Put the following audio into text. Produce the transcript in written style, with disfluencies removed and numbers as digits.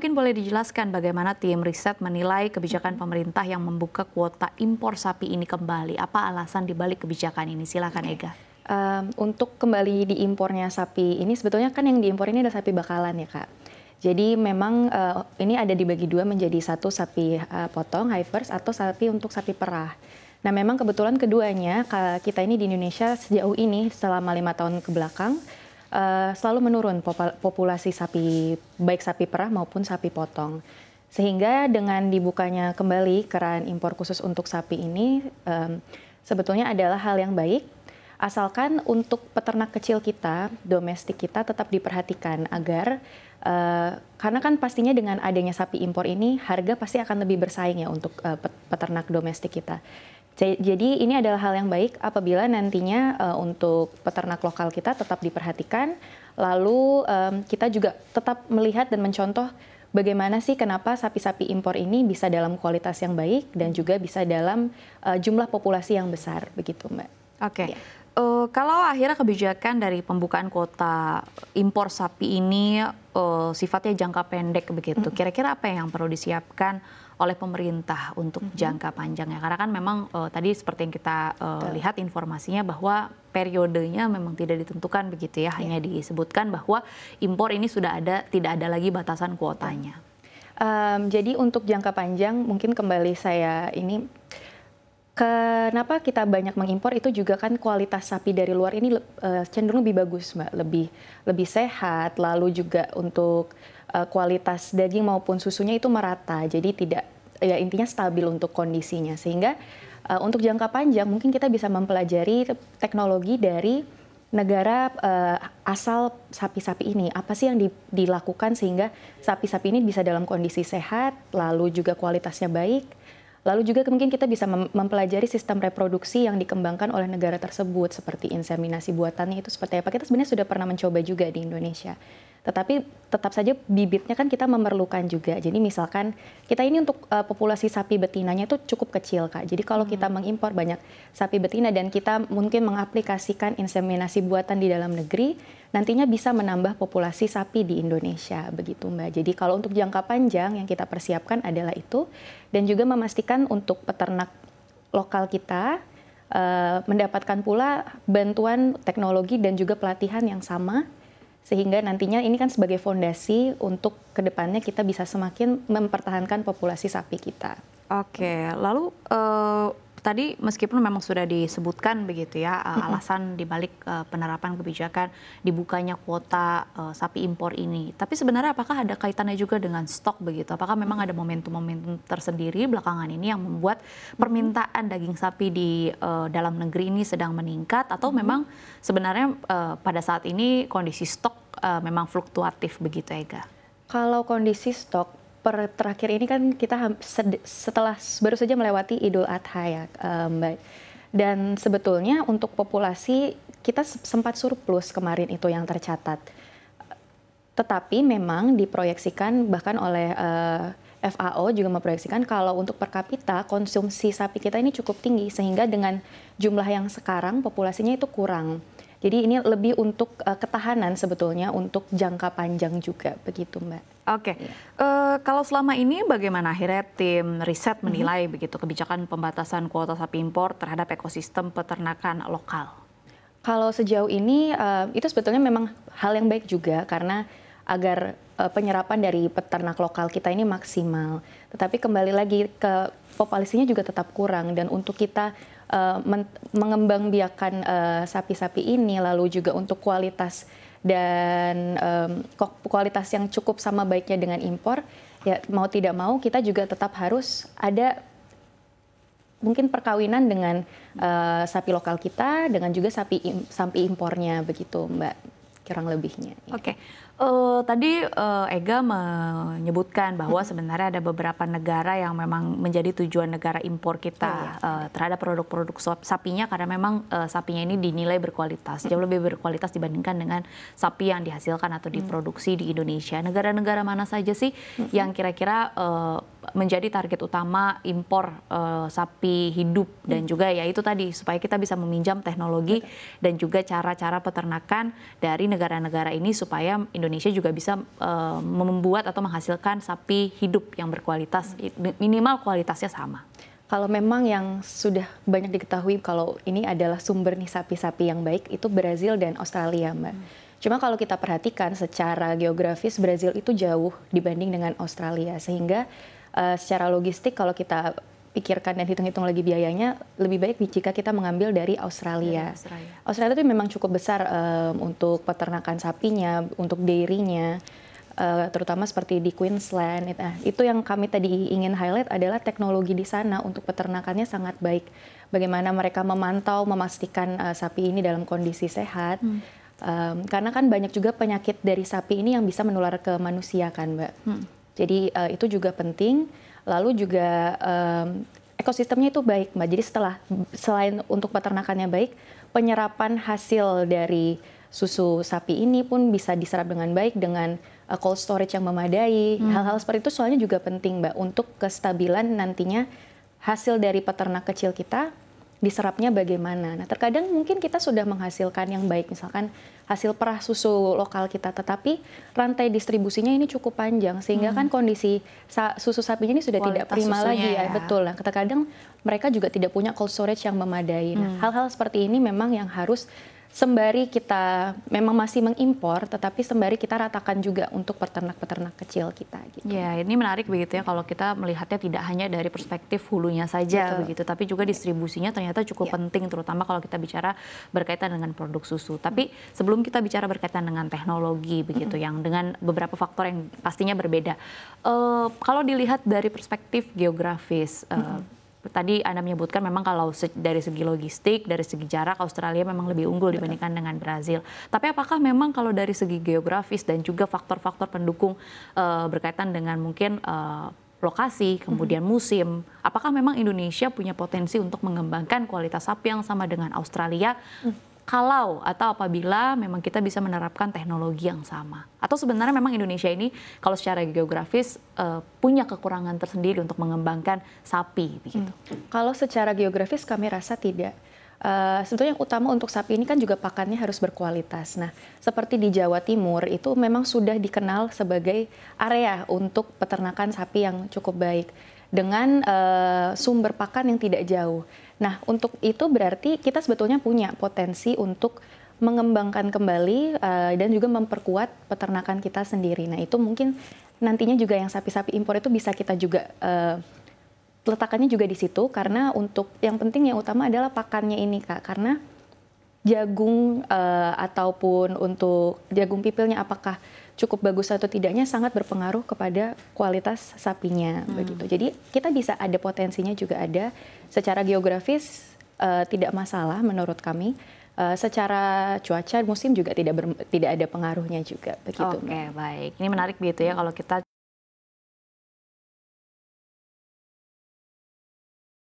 mungkin boleh dijelaskan bagaimana tim riset menilai kebijakan pemerintah yang membuka kuota impor sapi ini kembali? Apa alasan dibalik kebijakan ini? Silakan Ega. Untuk kembali diimpornya sapi ini sebetulnya kan yang diimpor ini adalah sapi bakalan ya Kak. Jadi memang ini ada dibagi dua menjadi satu sapi potong heifers atau sapi untuk sapi perah. Nah memang kebetulan keduanya kita ini di Indonesia sejauh ini selama 5 tahun ke belakang selalu menurun populasi sapi, baik sapi perah maupun sapi potong. Sehingga dengan dibukanya kembali keran impor khusus untuk sapi ini sebetulnya adalah hal yang baik, asalkan untuk peternak kecil kita, domestik kita tetap diperhatikan agar, karena kan pastinya dengan adanya sapi impor ini, harga pasti akan lebih bersaing ya untuk peternak domestik kita. Jadi ini adalah hal yang baik apabila nantinya untuk peternak lokal kita tetap diperhatikan, lalu kita juga tetap melihat dan mencontoh bagaimana sih kenapa sapi-sapi impor ini bisa dalam kualitas yang baik dan juga bisa dalam jumlah populasi yang besar, begitu Mbak. Oke. Ya. Kalau akhirnya kebijakan dari pembukaan kuota impor sapi ini sifatnya jangka pendek begitu, kira-kira apa yang perlu disiapkan oleh pemerintah untuk jangka panjangnya? Karena kan memang tadi seperti yang kita lihat informasinya bahwa periodenya memang tidak ditentukan begitu ya, hanya disebutkan bahwa impor ini sudah ada, tidak ada lagi batasan kuotanya. Jadi untuk jangka panjang mungkin kembali saya ini, kenapa kita banyak mengimpor itu juga kan kualitas sapi dari luar ini cenderung lebih bagus Mbak, lebih sehat, lalu juga untuk kualitas daging maupun susunya itu merata, jadi tidak, ya intinya stabil untuk kondisinya. Sehingga untuk jangka panjang mungkin kita bisa mempelajari teknologi dari negara asal sapi-sapi ini. Apa sih yang dilakukan sehingga sapi-sapi ini bisa dalam kondisi sehat, lalu juga kualitasnya baik. Lalu juga mungkin kita bisa mempelajari sistem reproduksi yang dikembangkan oleh negara tersebut, seperti inseminasi buatannya itu seperti apa. Kita sebenarnya sudah pernah mencoba juga di Indonesia. Tetapi tetap saja bibitnya kan kita memerlukan juga. Jadi misalkan kita ini untuk populasi sapi betinanya itu cukup kecil Kak. Jadi kalau kita mengimpor banyak sapi betina dan kita mungkin mengaplikasikan inseminasi buatan di dalam negeri, nantinya bisa menambah populasi sapi di Indonesia, begitu Mbak. Jadi kalau untuk jangka panjang yang kita persiapkan adalah itu, dan juga memastikan untuk peternak lokal kita mendapatkan pula bantuan teknologi dan juga pelatihan yang sama, sehingga nantinya ini kan sebagai fondasi untuk kedepannya kita bisa semakin mempertahankan populasi sapi kita. Oke, lalu tadi meskipun memang sudah disebutkan begitu ya alasan dibalik penerapan kebijakan dibukanya kuota sapi impor ini, tapi sebenarnya apakah ada kaitannya juga dengan stok begitu? Apakah memang ada momentum-momentum tersendiri belakangan ini yang membuat permintaan daging sapi di dalam negeri ini sedang meningkat, atau memang sebenarnya pada saat ini kondisi stok memang fluktuatif begitu Ega? Kalau kondisi stok terakhir ini kan kita setelah baru saja melewati Idul Adha ya Mbak. Dan sebetulnya untuk populasi kita sempat surplus kemarin itu yang tercatat. Tetapi memang diproyeksikan bahkan oleh FAO juga memproyeksikan kalau untuk per kapita konsumsi sapi kita ini cukup tinggi, sehingga dengan jumlah yang sekarang populasinya itu kurang. Jadi ini lebih untuk ketahanan sebetulnya untuk jangka panjang juga, begitu Mbak. Oke, kalau selama ini bagaimana akhirnya tim riset menilai begitu kebijakan pembatasan kuota sapi impor terhadap ekosistem peternakan lokal? Kalau sejauh ini itu sebetulnya memang hal yang baik juga, karena agar penyerapan dari peternak lokal kita ini maksimal. Tetapi kembali lagi ke populasinya juga tetap kurang, dan untuk kita mengembangbiakan sapi-sapi ini, lalu juga untuk kualitas dan kualitas yang cukup sama baiknya dengan impor, ya mau tidak mau kita juga tetap harus ada mungkin perkawinan dengan sapi lokal kita dengan juga sapi impornya, begitu Mbak, kurang lebihnya. Oke. Tadi Ega menyebutkan bahwa sebenarnya ada beberapa negara yang memang menjadi tujuan negara impor kita terhadap produk-produk sapinya, karena memang sapinya ini dinilai berkualitas, jauh lebih berkualitas dibandingkan dengan sapi yang dihasilkan atau diproduksi di Indonesia. Negara-negara mana saja sih yang kira-kira menjadi target utama impor sapi hidup dan juga ya itu tadi supaya kita bisa meminjam teknologi dan juga cara-cara peternakan dari negara-negara ini supaya Indonesia juga bisa membuat atau menghasilkan sapi hidup yang berkualitas, minimal kualitasnya sama. Kalau memang yang sudah banyak diketahui kalau ini adalah sumber nih sapi-sapi yang baik itu Brazil dan Australia, Mbak. Cuma kalau kita perhatikan secara geografis Brazil itu jauh dibanding dengan Australia, sehingga secara logistik kalau kita pikirkan dan hitung-hitung lagi biayanya lebih baik jika kita mengambil dari Australia. Australia itu memang cukup besar untuk peternakan sapinya, untuk dairy-nya. Terutama seperti di Queensland. Itu yang kami tadi ingin highlight adalah teknologi di sana untuk peternakannya sangat baik. Bagaimana mereka memantau, memastikan sapi ini dalam kondisi sehat. Karena kan banyak juga penyakit dari sapi ini yang bisa menular ke manusia kan, Mbak. Jadi itu juga penting. Lalu juga ekosistemnya itu baik, Mbak. Jadi selain untuk peternakannya baik, penyerapan hasil dari susu sapi ini pun bisa diserap dengan baik dengan cold storage yang memadai. Hal-hal seperti itu soalnya juga penting, Mbak, untuk kestabilan nantinya hasil dari peternak kecil kita diserapnya bagaimana. Nah, terkadang mungkin kita sudah menghasilkan yang baik, misalkan hasil perah susu lokal kita, tetapi rantai distribusinya ini cukup panjang, sehingga kan kondisi susu sapinya ini sudah kualitas tidak prima lagi ya. Betul. Nah, terkadang mereka juga tidak punya cold storage yang memadai. Nah, hal-hal seperti ini memang yang harus sembari kita memang masih mengimpor, tetapi sembari kita ratakan juga untuk peternak-peternak kecil kita. Gitu. Ya, ini menarik begitu ya kalau kita melihatnya tidak hanya dari perspektif hulunya saja begitu, tapi juga distribusinya ternyata cukup penting, terutama kalau kita bicara berkaitan dengan produk susu. Tapi sebelum kita bicara berkaitan dengan teknologi begitu, yang dengan beberapa faktor yang pastinya berbeda. Kalau dilihat dari perspektif geografis. Tadi Anda menyebutkan memang kalau dari segi logistik, dari segi jarak Australia memang lebih unggul dibandingkan dengan Brazil. Tapi apakah memang kalau dari segi geografis dan juga faktor-faktor pendukung berkaitan dengan mungkin lokasi, kemudian musim, apakah memang Indonesia punya potensi untuk mengembangkan kualitas sapi yang sama dengan Australia? Kalau atau apabila memang kita bisa menerapkan teknologi yang sama, atau sebenarnya memang Indonesia ini kalau secara geografis punya kekurangan tersendiri untuk mengembangkan sapi begitu. Kalau secara geografis kami rasa tidak. Sebetulnya yang utama untuk sapi ini kan juga pakannya harus berkualitas. Nah, seperti di Jawa Timur itu memang sudah dikenal sebagai area untuk peternakan sapi yang cukup baik dengan sumber pakan yang tidak jauh. Nah, untuk itu berarti kita sebetulnya punya potensi untuk mengembangkan kembali dan juga memperkuat peternakan kita sendiri. Nah, itu mungkin nantinya juga yang sapi-sapi impor itu bisa kita juga letakkannya juga di situ, karena untuk yang penting yang utama adalah pakannya ini, Kak. Karena jagung ataupun untuk jagung pipilnya apakah cukup bagus atau tidaknya sangat berpengaruh kepada kualitas sapinya begitu. Jadi kita bisa ada potensinya juga ada. Secara geografis tidak masalah menurut kami. Secara cuaca musim juga tidak ada pengaruhnya juga begitu. Oke, baik. Ini menarik begitu ya kalau kita